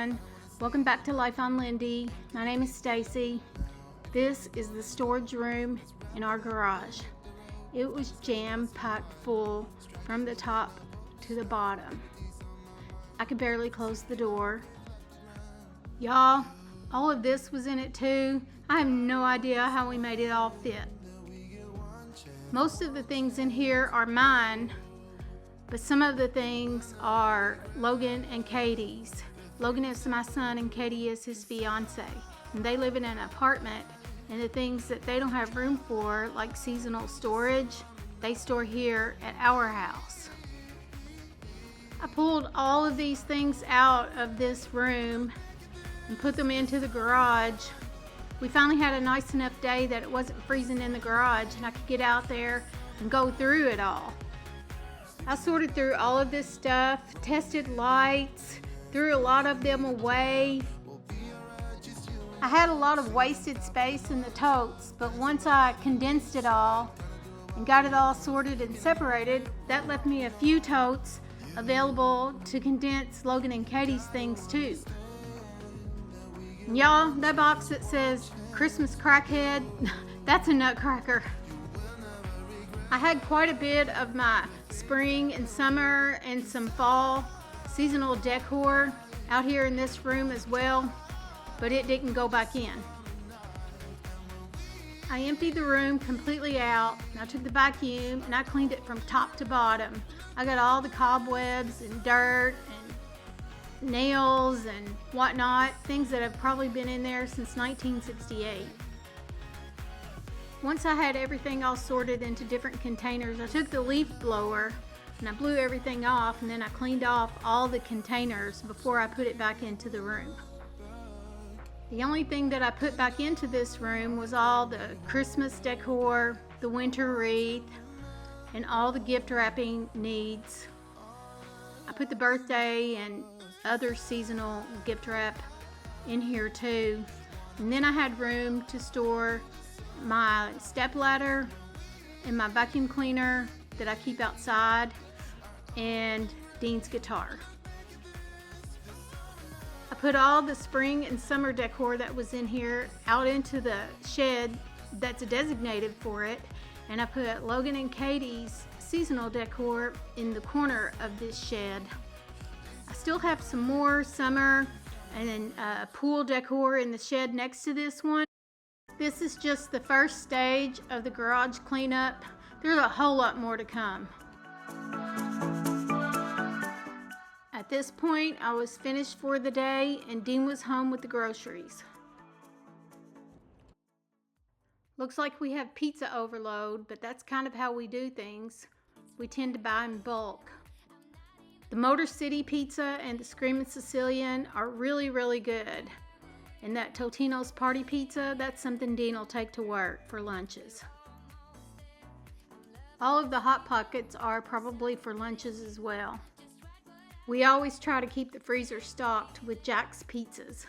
everyone. Welcome back to Life on Lindy. My name is Stacy. This is the storage room in our garage. It was jam-packed full from the top to the bottom. I could barely close the door. Y'all, all of this was in it too. I have no idea how we made it all fit. Most of the things in here are mine, but some of the things are Logan and Katie's. Logan is my son and Katie is his fiance. And they live in an apartment, and the things that they don't have room for, like seasonal storage, they store here at our house. I pulled all of these things out of this room and put them into the garage. We finally had a nice enough day that it wasn't freezing in the garage and I could get out there and go through it all. I sorted through all of this stuff, tested lights, threw a lot of them away. I had a lot of wasted space in the totes, but once I condensed it all and got it all sorted and separated, that left me a few totes available to condense Logan and Katie's things too. Y'all, that box that says Christmas crackhead, that's a nutcracker. I had quite a bit of my spring and summer and some fall seasonal decor out here in this room as well, but it didn't go back in. I emptied the room completely out, and I took the vacuum and I cleaned it from top to bottom. I got all the cobwebs and dirt and nails and whatnot, things that have probably been in there since 1968. Once I had everything all sorted into different containers, I took the leaf blower and I blew everything off, and then I cleaned off all the containers before I put it back into the room. The only thing that I put back into this room was all the Christmas decor, the winter wreath, and all the gift wrapping needs. I put the birthday and other seasonal gift wrap in here too. And then I had room to store my step ladder and my vacuum cleaner that I keep outside, and Dean's guitar. I put all the spring and summer decor that was in here out into the shed that's designated for it, and I put Logan and Katie's seasonal decor in the corner of this shed. I still have some more summer and then pool decor in the shed next to this one. This is just the first stage of the garage cleanup. There's a whole lot more to come. At this point, I was finished for the day and Dean was home with the groceries. Looks like we have pizza overload, but that's kind of how we do things. We tend to buy in bulk. The Motor City pizza and the Screamin' Sicilian are really, really good. And that Totino's party pizza, that's something Dean will take to work for lunches. All of the Hot Pockets are probably for lunches as well. We always try to keep the freezer stocked with Jack's pizzas.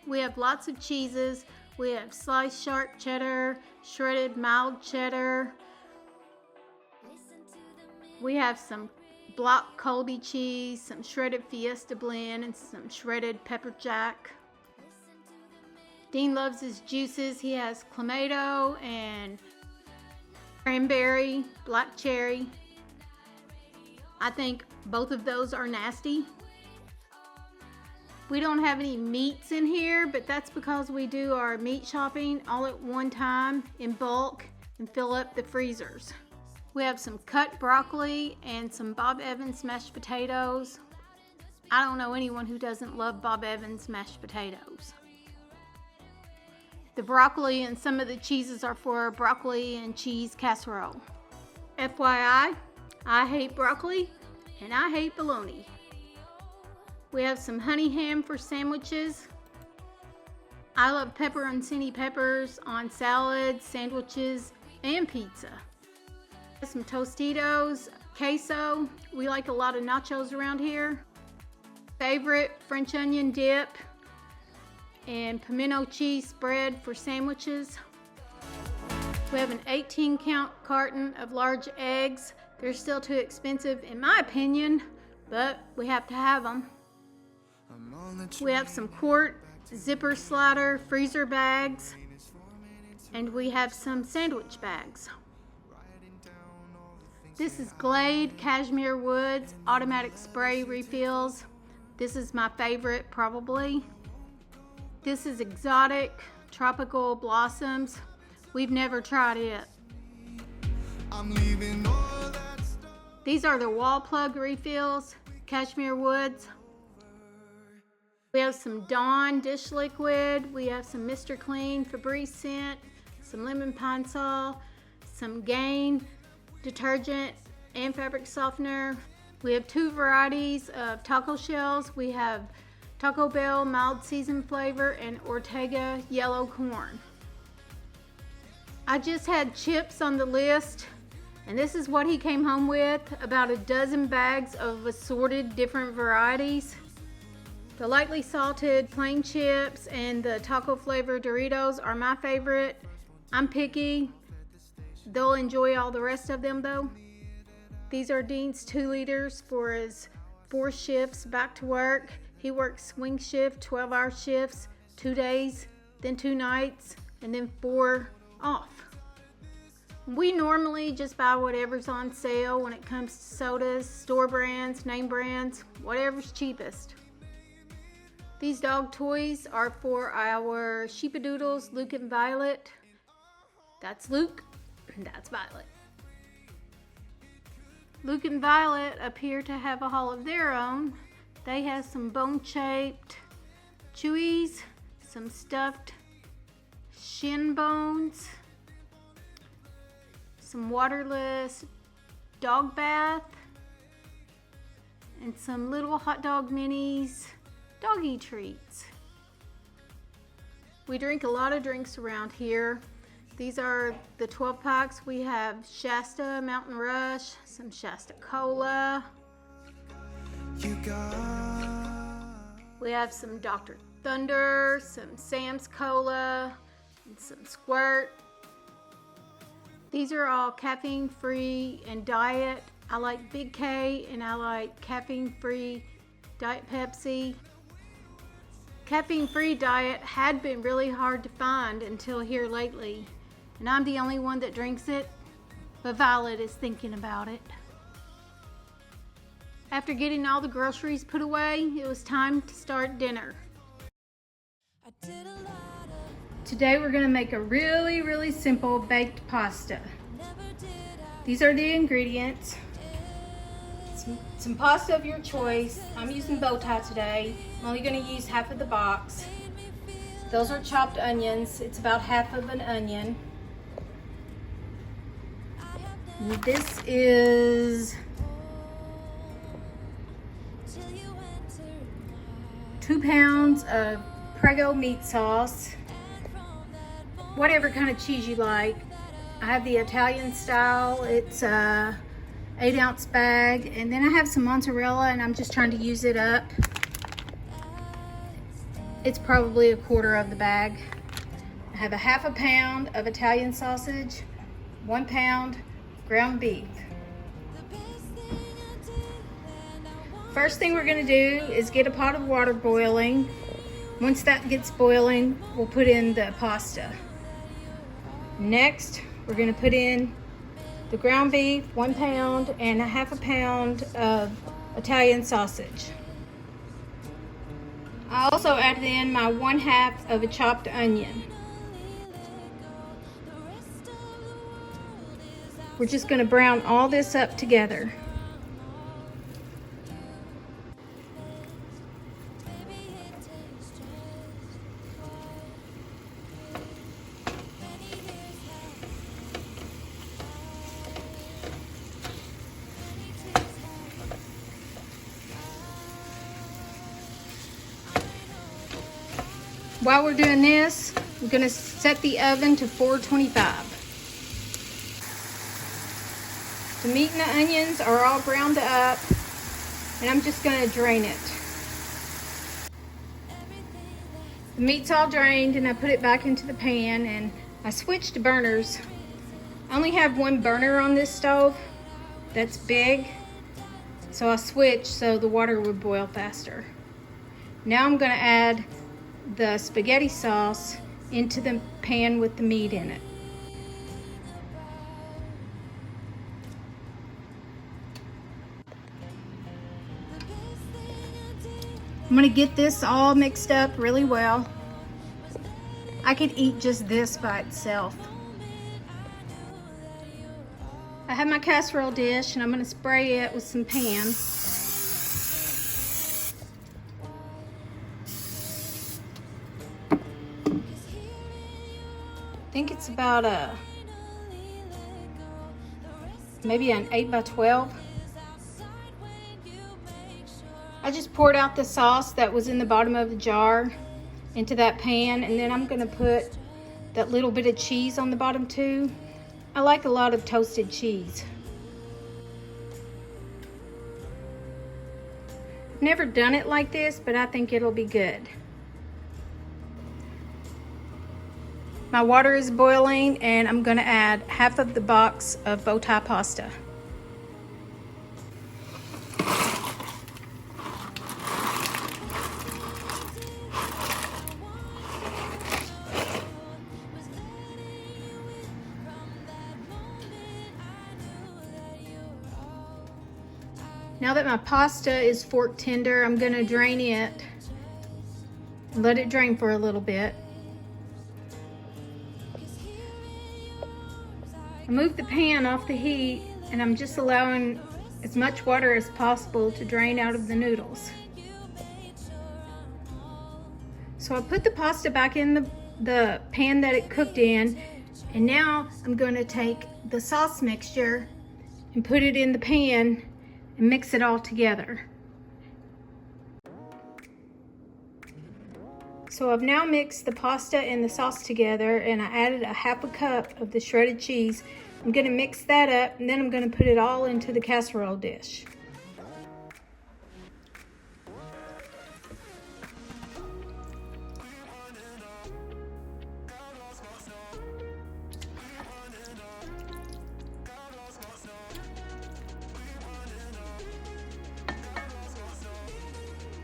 We have lots of cheeses. We have sliced sharp cheddar, shredded mild cheddar. We have some block Colby cheese, some shredded Fiesta blend, and some shredded pepper jack. Dean loves his juices. He has clamato and cranberry, black cherry. I think both of those are nasty. We don't have any meats in here, but that's because we do our meat shopping all at one time in bulk and fill up the freezers. We have some cut broccoli and some Bob Evans mashed potatoes. I don't know anyone who doesn't love Bob Evans mashed potatoes. The broccoli and some of the cheeses are for broccoli and cheese casserole. FYI, I hate broccoli and I hate bologna. We have some honey ham for sandwiches. I love pepperoncini peppers on salads, sandwiches, and pizza. Some Tostitos, queso. We like a lot of nachos around here. Favorite French onion dip and pimento cheese spread for sandwiches. We have an 18-count carton of large eggs. They're still too expensive in my opinion, but we have to have them. We have some quart, zipper slider, freezer bags, and we have some sandwich bags. This is Glade Cashmere Woods automatic spray refills. This is my favorite probably. This is Exotic Tropical Blossoms. We've never tried it. These are the wall plug refills, Cashmere Woods. We have some Dawn dish liquid. We have some Mr. Clean Febreze scent, some lemon pine sol, some Gain detergent and fabric softener. We have two varieties of taco shells. We have Taco Bell mild seasoned flavor and Ortega yellow corn. I just had chips on the list, and this is what he came home with, about a dozen bags of assorted different varieties. The lightly salted plain chips and the taco flavored Doritos are my favorite. I'm picky. They'll enjoy all the rest of them though. These are Dean's 2 liters for his 4 shifts back to work. He works swing shift, 12-hour shifts, 2 days, then 2 nights, and then 4 off. We normally just buy whatever's on sale when it comes to sodas, store brands, name brands, whatever's cheapest. These dog toys are for our sheepadoodles, Luke and Violet. That's Luke, and that's Violet. Luke and Violet appear to have a haul of their own. They have some bone-shaped chewies, some stuffed shin bones, some waterless dog bath, and some little hot dog minis doggy treats. We drink a lot of drinks around here. These are the 12 packs. We have Shasta Mountain Rush, some Shasta Cola. We have some Dr. Thunder, some Sam's Cola, and some Squirt. These are all caffeine free and diet. I like Big K and I like caffeine free Diet Pepsi. Caffeine free diet had been really hard to find until here lately. And I'm the only one that drinks it, but Violet is thinking about it. After getting all the groceries put away, it was time to start dinner. Today we're gonna make a really simple baked pasta. These are the ingredients. Some pasta of your choice. I'm using bow tie today. I'm only gonna use half of the box. Those are chopped onions. It's about half of an onion. This is 2 pounds of Prego meat sauce, whatever kind of cheese you like. I have the Italian style. It's a 8-ounce bag, and then I have some mozzarella, and I'm just trying to use it up. It's probably 1/4 of the bag. I have a half a pound of Italian sausage, 1 pound ground beef. First thing we're gonna do is get a pot of water boiling. Once that gets boiling, we'll put in the pasta. Next, we're gonna put in the ground beef, 1 pound, and a half a pound of Italian sausage. I also added in my 1/2 of a chopped onion. We're just going to brown all this up together. While we're doing this, we're going to set the oven to 425. The meat and the onions are all browned up, and I'm just going to drain it. The meat's all drained, and I put it back into the pan, and I switched burners. I only have 1 burner on this stove that's big, so I switched so the water would boil faster. Now I'm going to add the spaghetti sauce into the pan with the meat in it. I'm going to get this all mixed up really well. I could eat just this by itself. I have my casserole dish and I'm going to spray it with some pan. I think it's about maybe an 8 by 12. I just poured out the sauce that was in the bottom of the jar into that pan, and then I'm going to put that little bit of cheese on the bottom too. I like a lot of toasted cheese. I've never done it like this, but I think it'll be good. My water is boiling and I'm going to add half of the box of bow tie pasta. Now that my pasta is fork tender, I'm going to drain it and let it drain for a little bit. I moved the pan off the heat and I'm just allowing as much water as possible to drain out of the noodles. So I put the pasta back in the pan that it cooked in, and now I'm going to take the sauce mixture and put it in the pan and mix it all together. So I've now mixed the pasta and the sauce together, and I added a half a cup of the shredded cheese. I'm going to mix that up, and then I'm going to put it all into the casserole dish.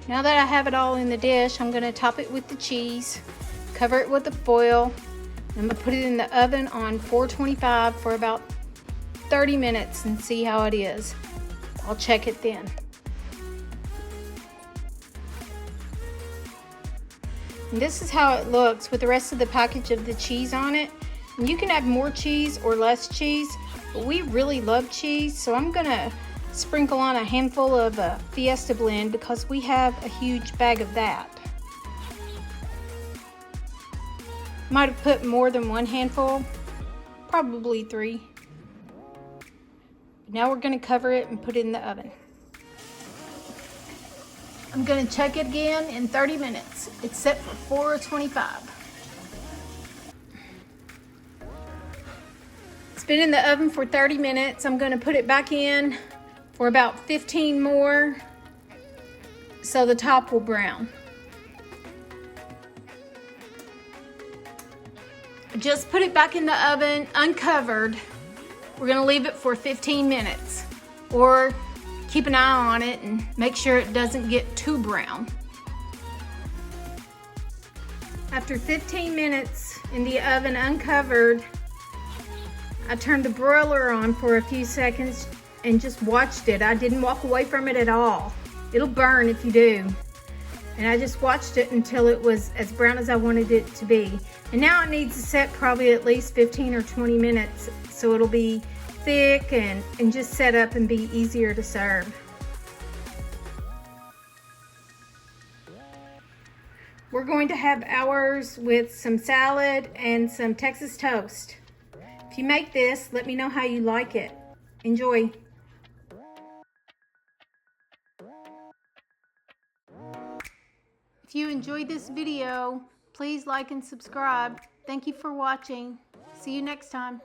Now that I have it all in the dish, I'm going to top it with the cheese, cover it with the foil. I'm going to put it in the oven on 425 for about 30 minutes and see how it is. I'll check it then. And this is how it looks with the rest of the package of the cheese on it. And you can add more cheese or less cheese, but we really love cheese, so I'm going to sprinkle on a handful of Fiesta blend because we have a huge bag of that. Might have put more than one handful, probably 3. Now we're going to cover it and put it in the oven. I'm going to check it again in 30 minutes. It's set for 425. It's been in the oven for 30 minutes. I'm going to put it back in for about 15 more so the top will brown. Just put it back in the oven uncovered. We're going to leave it for 15 minutes, or keep an eye on it and make sure it doesn't get too brown. After 15 minutes in the oven uncovered, I turned the broiler on for a few seconds and just watched it. I didn't walk away from it at all. It'll burn if you do. And I just watched it until it was as brown as I wanted it to be. And now it needs to set probably at least 15 or 20 minutes so it'll be thick and just set up and be easier to serve. We're going to have ours with some salad and some Texas toast. If you make this, let me know how you like it. Enjoy. If you enjoyed this video, please like and subscribe. Thank you for watching. See you next time.